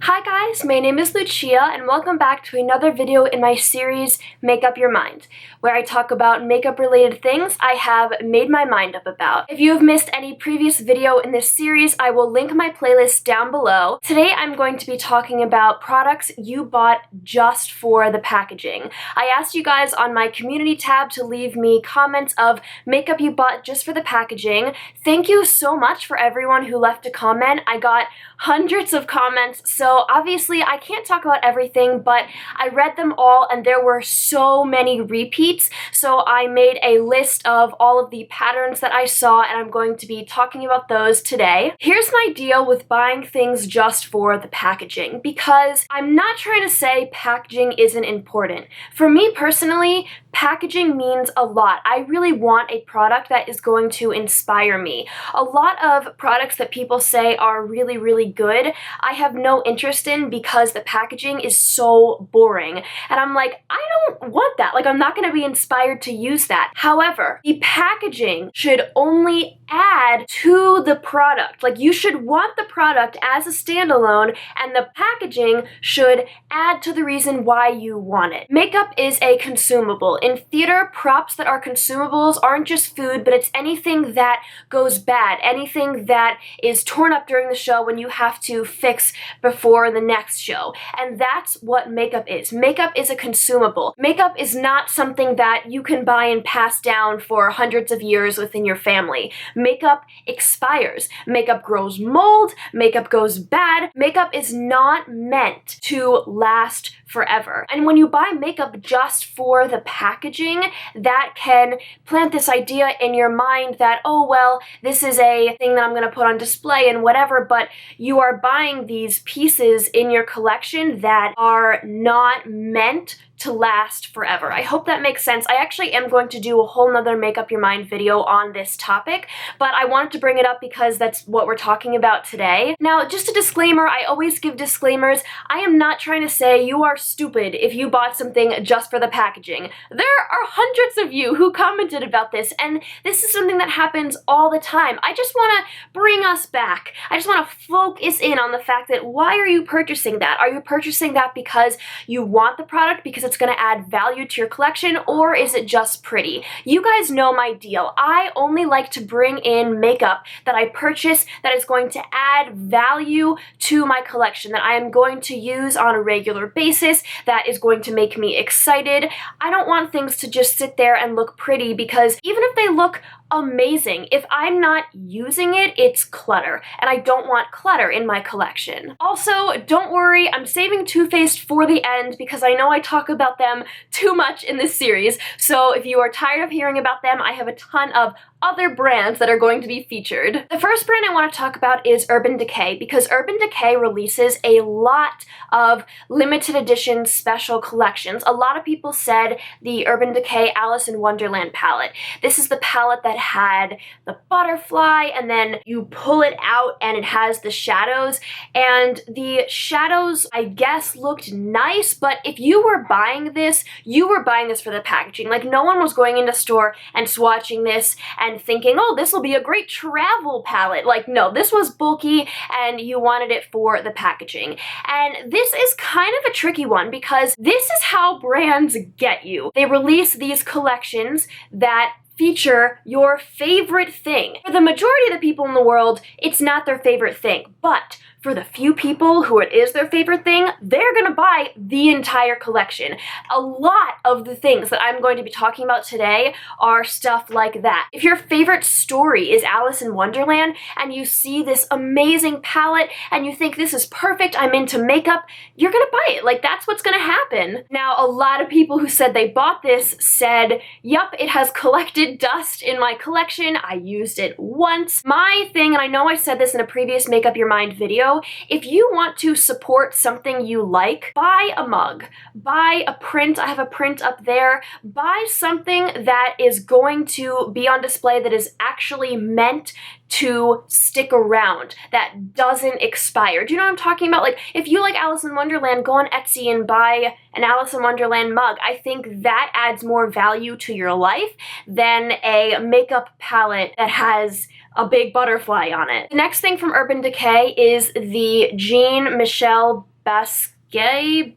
Hi guys, my name is Lucia and welcome back to another video in my series Make Up Your Mind, where I talk about makeup related things I have made my mind up about. If you have missed any previous video in this series, I will link my playlist down below. Today I'm going to be talking about products you bought just for the packaging. I asked you guys on my community tab to leave me comments of makeup you bought just for the packaging. Thank you so much for everyone who left a comment. I got hundreds of comments, so obviously I can't talk about everything, but I read them all and there were so many repeats, so I made a list of all of the patterns that I saw and I'm going to be talking about those today. Here's my deal with buying things just for the packaging, because I'm not trying to say packaging isn't important. For me personally, packaging means a lot. I really want a product that is going to inspire me. A lot of products that people say are really good, I have no interest in because the packaging is so boring. And I'm like, I don't want that. Like, I'm not going to be inspired to use that. However, the packaging should only add to the product. Like, you should want the product as a standalone, and the packaging should add to the reason why you want it. Makeup is a consumable. In theater, props that are consumables aren't just food, but it's anything that goes bad, anything that is torn up during the show when you have to fix before the next show. And that's what makeup is. Makeup is a consumable. Makeup is not something that you can buy and pass down for hundreds of years within your family. Makeup expires. Makeup grows mold. Makeup goes bad. Makeup is not meant to last forever. And when you buy makeup just for the packaging, that can plant this idea in your mind that, oh, well, this is a thing that I'm going to put on display and whatever, but you are buying these pieces in your collection that are not meant to last forever. I hope that makes sense. I actually am going to do a whole nother Make Up Your Mind video on this topic, but I wanted to bring it up because that's what we're talking about today. Now, just a disclaimer, I always give disclaimers. I am not trying to say you are stupid if you bought something just for the packaging. There are hundreds of you who commented about this, and this is something that happens all the time. I just want to bring us back. I just want to focus in on the fact that why are you purchasing that? Are you purchasing that because you want the product, because it's going to add value to your collection, or is it just pretty? You guys know my deal. I only like to bring in makeup that I purchase that is going to add value to my collection, that I am going to use on a regular basis, that is going to make me excited. I don't want things to just sit there and look pretty, because even if they look amazing, if I'm not using it, it's clutter, and I don't want clutter in my collection. Also, don't worry, I'm saving Too Faced for the end because I know I talk about them too much in this series, so if you are tired of hearing about them, I have a ton of other brands that are going to be featured. The first brand I want to talk about is Urban Decay, because Urban Decay releases a lot of limited edition special collections. A lot of people said the Urban Decay Alice in Wonderland palette. This is the palette that had the butterfly, and then you pull it out and it has the shadows, and the shadows, I guess, looked nice, but if you were buying this, you were buying this for the packaging. Like, no one was going into store and swatching this and thinking, oh, this will be a great travel palette. Like, no, this was bulky and you wanted it for the packaging. And this is kind of a tricky one because this is how brands get you. They release these collections that feature your favorite thing. For the majority of the people in the world, it's not their favorite thing, but for the few people who it is their favorite thing, they're gonna buy the entire collection. A lot of the things that I'm going to be talking about today are stuff like that. If your favorite story is Alice in Wonderland and you see this amazing palette and you think this is perfect, I'm into makeup, you're gonna buy it. Like, that's what's gonna happen. Now, a lot of people who said they bought this said, yup, it has collected dust in my collection. I used it once. My thing, and I know I said this in a previous Make Up Your Mind video, if you want to support something you like, buy a mug, buy a print. I have a print up there. Buy something that is going to be on display that is actually meant to stick around, that doesn't expire. Do you know what I'm talking about? Like, if you like Alice in Wonderland, go on Etsy and buy an Alice in Wonderland mug. I think that adds more value to your life than a makeup palette that has a big butterfly on it. The next thing from Urban Decay is the Jean Michel Basquet,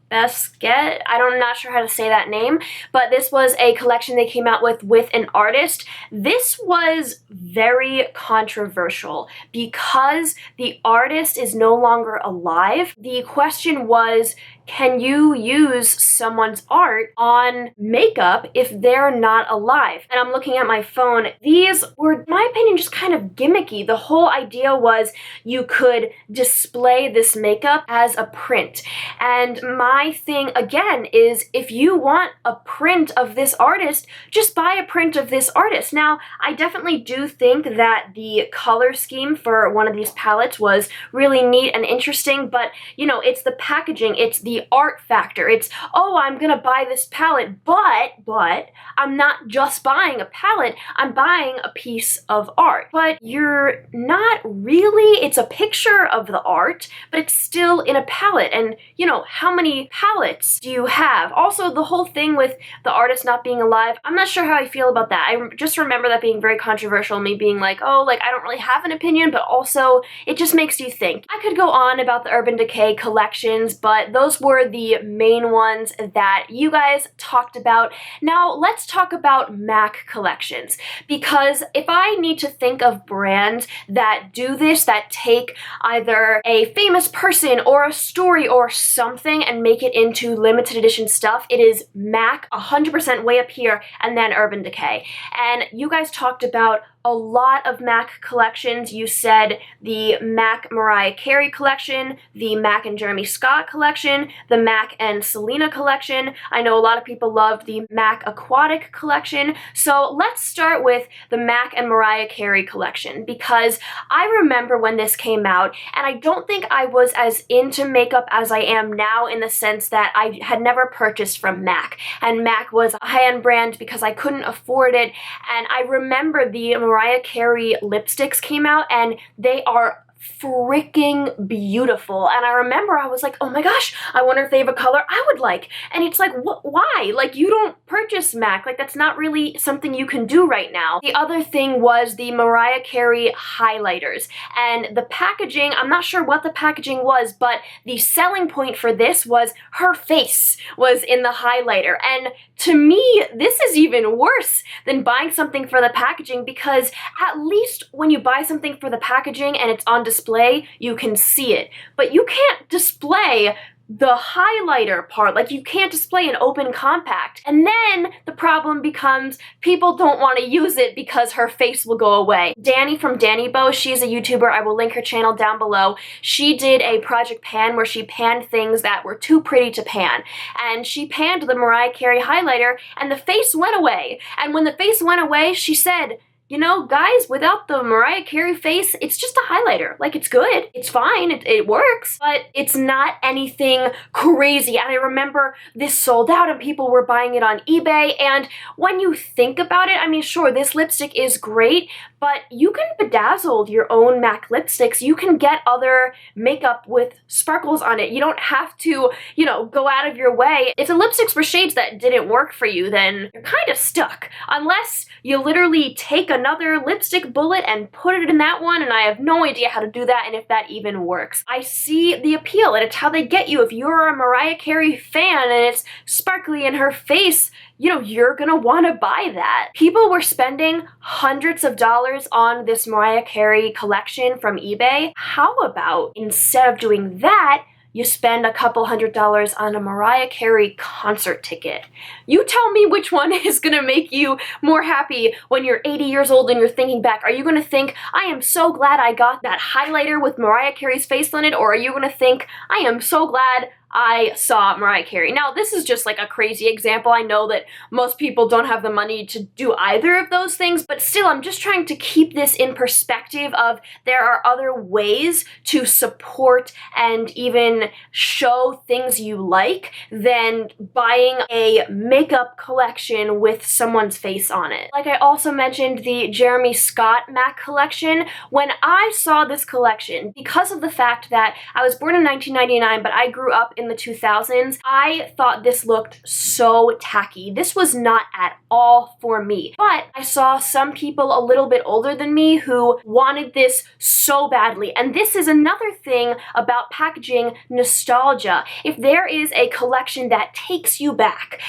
I'm not sure how to say that name, but this was a collection they came out with an artist. This was very controversial because the artist is no longer alive. The question was, can you use someone's art on makeup if they're not alive? And I'm looking at my phone. These were, in my opinion, just kind of gimmicky. The whole idea was you could display this makeup as a print. And my thing, again, is if you want a print of this artist, just buy a print of this artist. Now, I definitely do think that the color scheme for one of these palettes was really neat and interesting, but, you know, it's the packaging, it's the art factor. It's, oh, I'm gonna buy this palette, but I'm not just buying a palette, I'm buying a piece of art. But you're not really, it's a picture of the art, but it's still in a palette. And, you know, how many palettes do you have? Also, the whole thing with the artist not being alive, I'm not sure how I feel about that. I just remember that being very controversial, me being like, oh, like, I don't really have an opinion, but also it just makes you think. I could go on about the Urban Decay collections, but those were the main ones that you guys talked about. Now let's talk about MAC collections, because if I need to think of brands that do this, that take either a famous person or a story or something and make it into limited edition stuff, it is MAC 100% way up here, and then Urban Decay. And you guys talked about a lot of MAC collections. You said the MAC Mariah Carey collection, the MAC and Jeremy Scott collection, the MAC and Selena collection. I know a lot of people loved the MAC Aquatic collection. So let's start with the MAC and Mariah Carey collection, because I remember when this came out, and I don't think I was as into makeup as I am now, in the sense that I had never purchased from MAC. And MAC was a high-end brand because I couldn't afford it. And I remember the Mariah Carey lipsticks came out, and they are freaking beautiful. And I remember I was like, oh my gosh, I wonder if they have a color I would like. And it's like, why? Like, you don't purchase MAC. Like, that's not really something you can do right now. The other thing was the Mariah Carey highlighters. And the packaging, I'm not sure what the packaging was, but the selling point for this was her face was in the highlighter. And to me, this is even worse than buying something for the packaging, because at least when you buy something for the packaging and it's on display, you can see it. But you can't display the highlighter part. Like, you can't display an open compact. And then the problem becomes people don't want to use it because her face will go away. Danny from Danny Bo, she's a YouTuber. I will link her channel down below. She did a Project Pan where she panned things that were too pretty to pan. And she panned the Mariah Carey highlighter, and the face went away. And when the face went away, she said, you know, guys, without the Mariah Carey face, it's just a highlighter. Like, it's good, it's fine, it works, but it's not anything crazy. And I remember this sold out and people were buying it on eBay. And when you think about it, I mean, sure, this lipstick is great, but you can bedazzle your own MAC lipsticks. You can get other makeup with sparkles on it. You don't have to, you know, go out of your way. If the lipsticks were shades that didn't work for you, then you're kind of stuck. Unless you literally take another lipstick bullet and put it in that one, and I have no idea how to do that and if that even works. I see the appeal, and it's how they get you. If you're a Mariah Carey fan and it's sparkly in her face, you know, you're gonna wanna buy that. People were spending hundreds of dollars on this Mariah Carey collection from eBay. How about, instead of doing that, you spend a couple $100s on a Mariah Carey concert ticket? You tell me which one is gonna make you more happy when you're 80 years old and you're thinking back. Are you gonna think, I am so glad I got that highlighter with Mariah Carey's face on it? Or are you gonna think, I am so glad I saw Mariah Carey? Now, this is just like a crazy example. I know that most people don't have the money to do either of those things, but still, I'm just trying to keep this in perspective of there are other ways to support and even show things you like than buying a makeup collection with someone's face on it. Like I also mentioned the Jeremy Scott MAC collection. When I saw this collection, because of the fact that I was born in 1999, but I grew up in in the 2000s, I thought this looked so tacky. This was not at all for me. But I saw some people a little bit older than me who wanted this so badly. And this is another thing about packaging nostalgia. If there is a collection that takes you back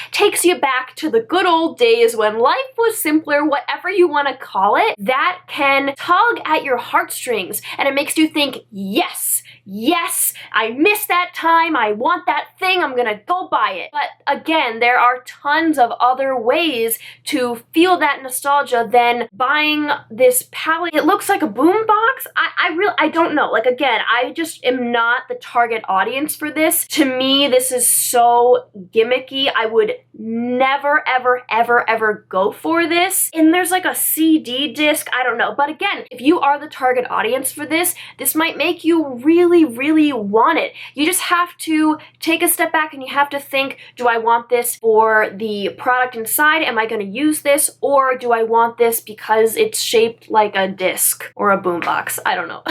to the good old days when life was simpler, whatever you want to call it, that can tug at your heartstrings and it makes you think, yes, yes, I miss that time, I want that thing, I'm gonna go buy it. But again, there are tons of other ways to feel that nostalgia than buying this palette. It looks like a boombox. I don't know. Like, again, I just am not the target audience for this. To me, this is so gimmicky. I would never, ever, ever, ever go for this. And there's like a CD disc, I don't know. But again, if you are the target audience for this, this might make you really, really want it. You just have to take a step back and you have to think, do I want this for the product inside? Am I going to use this? Or do I want this because it's shaped like a disc or a boombox? I don't know.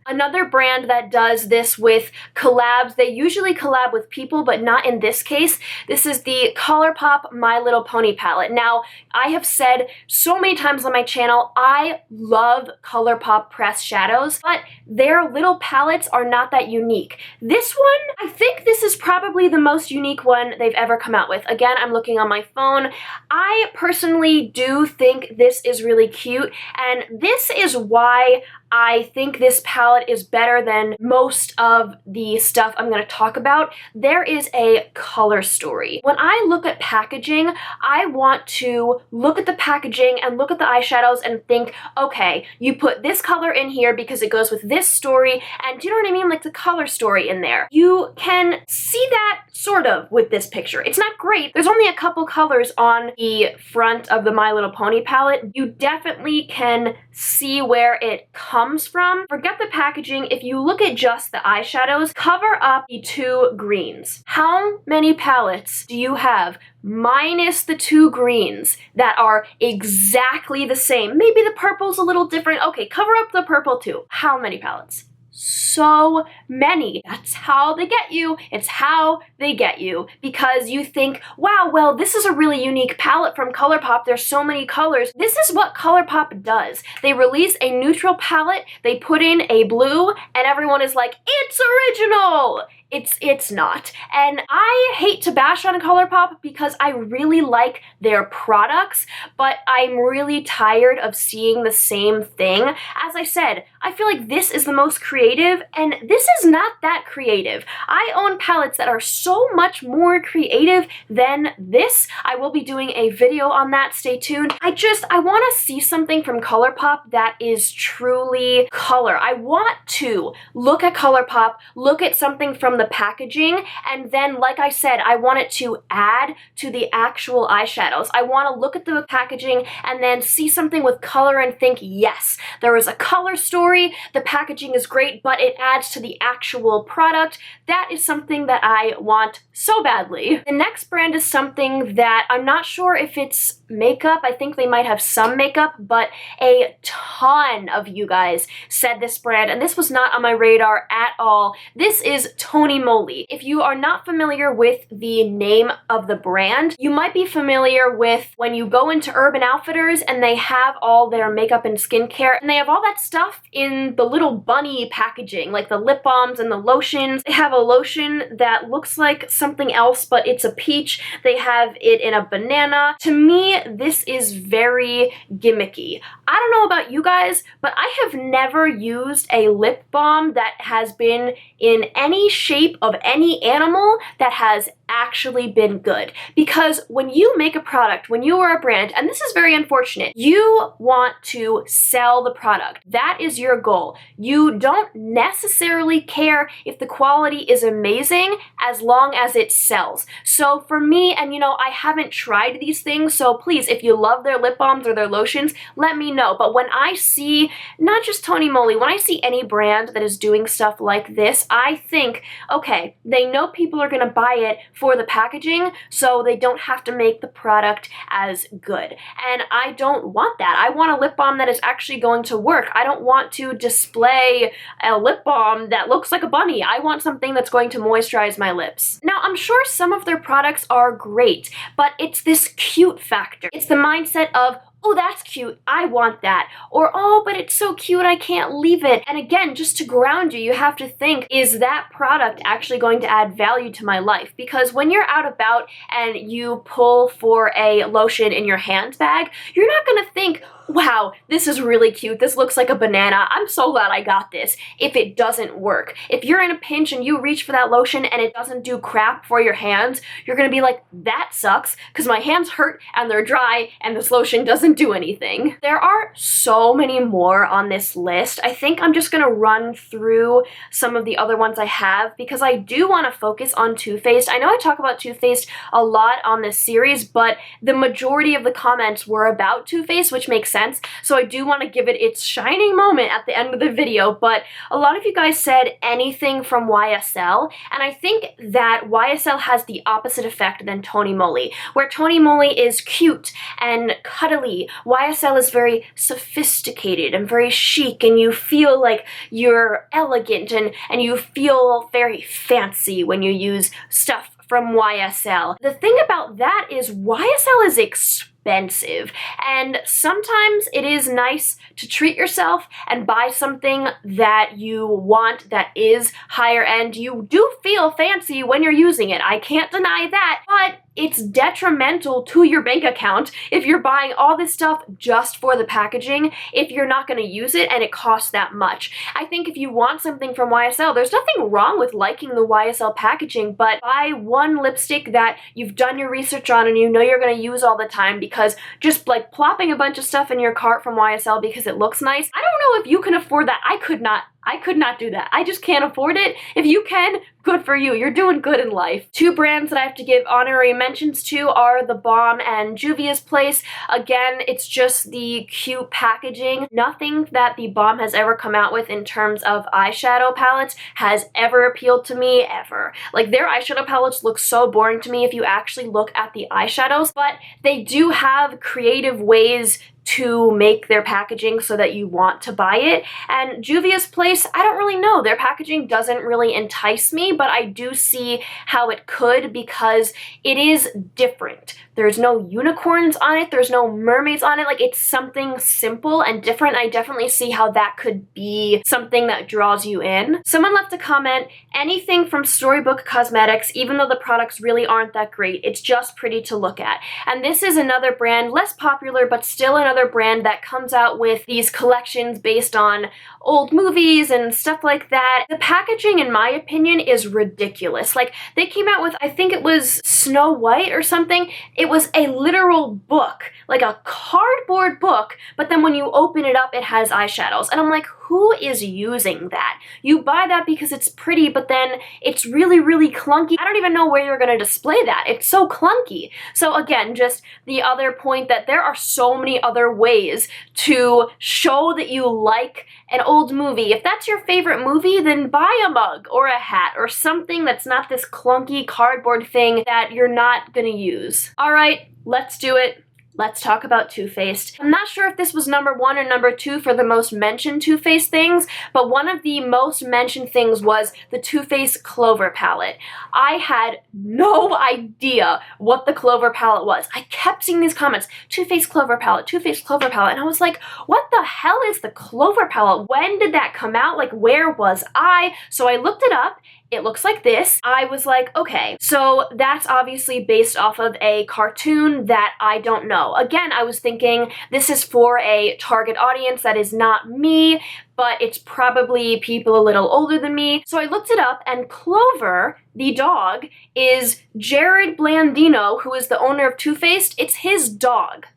Another brand that does this with collabs, they usually collab with people, but not in this case. This is the ColourPop My Little Pony palette. Now, I have said so many times on my channel, I love ColourPop pressed shadows, but their little palettes are not that unique. This one, I think this is probably the most unique one they've ever come out with. Again, I'm looking on my phone. I personally do think this is really cute, and this is why I think this palette is better than most of the stuff I'm going to talk about. There is a color story. When I look at packaging, I want to look at the packaging and look at the eyeshadows and think, okay, you put this color in here because it goes with this story, and do you know what I mean? Like the color story in there. You can see that sort of with this picture. It's not great. There's only a couple colors on the front of the My Little Pony palette. You definitely can see where it comes from. Forget the packaging. If you look at just the eyeshadows, cover up the two greens. How many palettes do you have minus the two greens that are exactly the same? Maybe the purple's a little different. Okay, cover up the purple too. How many palettes? So many. That's how they get you. It's how they get you, because you think, wow, well, this is a really unique palette from ColourPop. There's so many colors. This is what ColourPop does. They release a neutral palette, they put in a blue, and everyone is like, it's original. It's not. And I hate to bash on ColourPop because I really like their products, but I'm really tired of seeing the same thing. As I said, I feel like this is the most creative, and this is not that creative. I own palettes that are so much more creative than this. I will be doing a video on that, stay tuned. I want to see something from ColourPop that is truly color. I want to look at ColourPop, look at something from the packaging, and then, like I said, I want it to add to the actual eyeshadows. I want to look at the packaging and then see something with color and think, yes, there is a color story, the packaging is great, but it adds to the actual product. That is something that I want so badly. The next brand is something that I'm not sure if it's makeup. I think they might have some makeup, but a ton of you guys said this brand, and this was not on my radar at all. This is Moly. If you are not familiar with the name of the brand, you might be familiar with when you go into Urban Outfitters and they have all their makeup and skincare, and they have all that stuff in the little bunny packaging, like the lip balms and the lotions. They have a lotion that looks like something else, but it's a peach. They have it in a banana. To me, this is very gimmicky. I don't know about you guys, but I have never used a lip balm that has been in any shape of any animal that has actually been good. Because when you make a product, when you are a brand, and this is very unfortunate, you want to sell the product. That is your goal. You don't necessarily care if the quality is amazing as long as it sells. So for me, and you know, I haven't tried these things, so please, if you love their lip balms or their lotions, let me know know, but when I see, not just Moly, when I see any brand that is doing stuff like this, I think, okay, they know people are gonna buy it for the packaging, so they don't have to make the product as good. And I don't want that. I want a lip balm that is actually going to work. I don't want to display a lip balm that looks like a bunny. I want something that's going to moisturize my lips. Now, I'm sure some of their products are great, but it's this cute factor. It's the mindset of, oh, that's cute, I want that. Or, oh, but it's so cute, I can't leave it. And again, just to ground you, you have to think, is that product actually going to add value to my life? Because when you're out about and you pull for a lotion in your handbag, you're not gonna think, wow, this is really cute, this looks like a banana, I'm so glad I got this, if it doesn't work. If you're in a pinch and you reach for that lotion and it doesn't do crap for your hands, you're gonna be like, that sucks, because my hands hurt and they're dry and this lotion doesn't do anything. There are so many more on this list. I think I'm just gonna run through some of the other ones I have because I do want to focus on Too Faced. I know I talk about Too Faced a lot on this series, but the majority of the comments were about Too Faced, which makes sense. So I do want to give it its shining moment at the end of the video, but a lot of you guys said anything from YSL, and I think that YSL has the opposite effect than Moly, where Moly is cute and cuddly. YSL is very sophisticated and very chic, and you feel like you're elegant and you feel very fancy when you use stuff from YSL. The thing about that is YSL is expensive, and sometimes it is nice to treat yourself and buy something that you want that is higher end. You do feel fancy when you're using it, I can't deny that, but it's detrimental to your bank account if you're buying all this stuff just for the packaging if you're not going to use it and it costs that much. I think if you want something from YSL, there's nothing wrong with liking the YSL packaging, but buy one lipstick that you've done your research on and you know you're going to use all the time, because just like plopping a bunch of stuff in your cart from YSL because it looks nice, I don't know if you can afford that. I could not do that. I just can't afford it. If you can, good for you. You're doing good in life. Two brands that I have to give honorary mentions to are The Balm and Juvia's Place. Again, it's just the cute packaging. Nothing that The Balm has ever come out with in terms of eyeshadow palettes has ever appealed to me, ever. Like, their eyeshadow palettes look so boring to me if you actually look at the eyeshadows, but they do have creative ways to make their packaging so that you want to buy it. And Juvia's Place, I don't really know. Their packaging doesn't really entice me, but I do see how it could because it is different. There's no unicorns on it, there's no mermaids on it, like it's something simple and different. I definitely see how that could be something that draws you in. Someone left a comment, anything from Storybook Cosmetics, even though the products really aren't that great, it's just pretty to look at. And this is another brand, less popular, but still another brand that comes out with these collections based on old movies and stuff like that. The packaging, in my opinion, is ridiculous. Like, they came out with, I think it was Snow White or something. It was a literal book, like a cardboard book, but then when you open it up, it has eyeshadows. And I'm like, who is using that? You buy that because it's pretty, but then it's really, really clunky. I don't even know where you're gonna display that. It's so clunky. So again, just the other point that there are so many other ways to show that you like an old movie. If that's your favorite movie, then buy a mug or a hat or something that's not this clunky cardboard thing that you're not gonna use. All right, let's do it. Let's talk about Too Faced. I'm not sure if this was number 1 or number 2 for the most mentioned Too Faced things, but one of the most mentioned things was the Too Faced Clover palette. I had no idea what the Clover palette was. I kept seeing these comments, Too Faced Clover palette, Too Faced Clover palette, and I was like, what the hell is the Clover palette? When did that come out? Like, where was I? So I looked it up. It looks like this. I was like, okay, so that's obviously based off of a cartoon that I don't know. Again, I was thinking this is for a target audience that is not me, but it's probably people a little older than me. So I looked it up, and Clover, the dog, is Jared Blandino, who is the owner of Too Faced. It's his dog.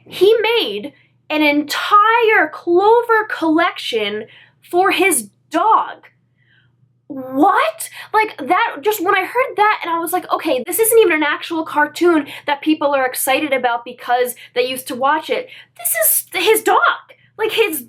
He made an entire Clover collection for his dog. what? Like, that, just when I heard that, and I was like, okay, this isn't even an actual cartoon that people are excited about because they used to watch it. This is his dog. Like, his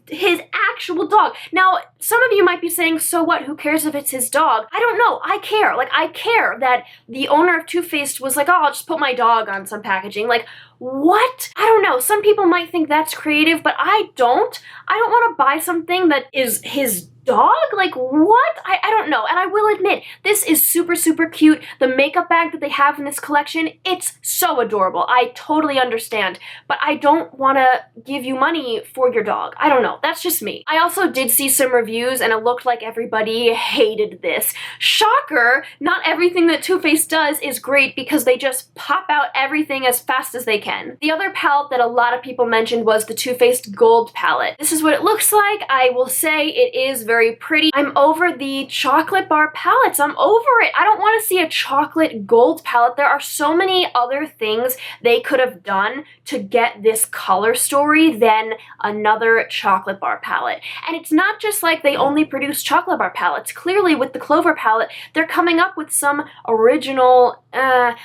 actual dog. Now, some of you might be saying, so what? Who cares if it's his dog? I don't know. I care. Like, I care that the owner of Too Faced was like, oh, I'll just put my dog on some packaging. Like, what? I don't know. Some people might think that's creative, but I don't. I don't want to buy something that is his dog? Like, what? I don't know. And I will admit, this is super, super cute. The makeup bag that they have in this collection, it's so adorable. I totally understand. But I don't want to give you money for your dog. I don't know. That's just me. I also did see some reviews, and it looked like everybody hated this. Shocker! Not everything that Too Faced does is great because they just pop out everything as fast as they can. The other palette that a lot of people mentioned was the Too Faced Gold palette. This is what it looks like. I will say it is very pretty. I'm over the chocolate bar palettes. I'm over it. I don't want to see a chocolate gold palette. There are so many other things they could have done to get this color story than another chocolate bar palette. And it's not just like they only produce chocolate bar palettes. Clearly with the Clover palette, they're coming up with some original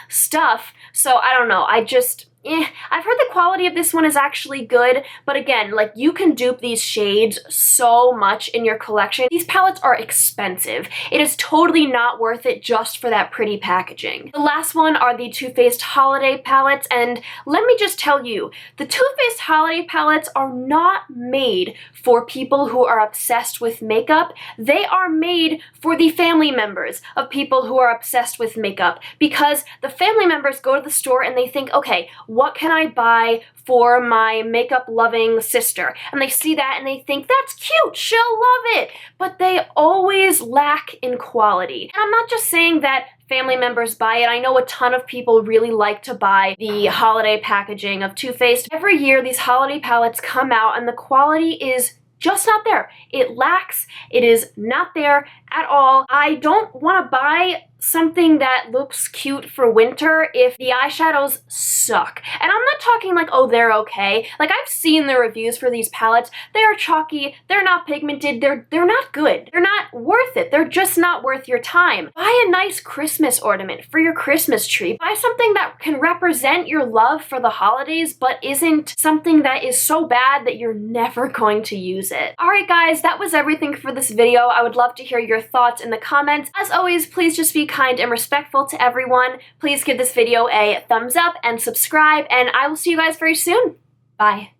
stuff. So I don't know. I've heard the quality of this one is actually good, but again, like, you can dupe these shades so much in your collection. These palettes are expensive. It is totally not worth it just for that pretty packaging. The last one are the Too Faced Holiday palettes, and let me just tell you, the Too Faced Holiday palettes are not made for people who are obsessed with makeup. They are made for the family members of people who are obsessed with makeup, because the family members go to the store and they think, okay, what can I buy for my makeup-loving sister? And they see that and they think, that's cute, she'll love it. But they always lack in quality. And I'm not just saying that family members buy it. I know a ton of people really like to buy the holiday packaging of Too Faced. Every year, these holiday palettes come out and the quality is just not there. It lacks. It is not there at all. I don't want to buy something that looks cute for winter if the eyeshadows suck. And I'm not talking like, oh, they're okay. Like, I've seen the reviews for these palettes. They are chalky. They're not pigmented. They're not good. They're not worth it. They're just not worth your time. Buy a nice Christmas ornament for your Christmas tree. Buy something that can represent your love for the holidays, but isn't something that is so bad that you're never going to use it. All right, guys, that was everything for this video. I would love to hear your thoughts in the comments. As always, please just be kind and respectful to everyone. Please give this video a thumbs up and subscribe, and I will see you guys very soon. Bye.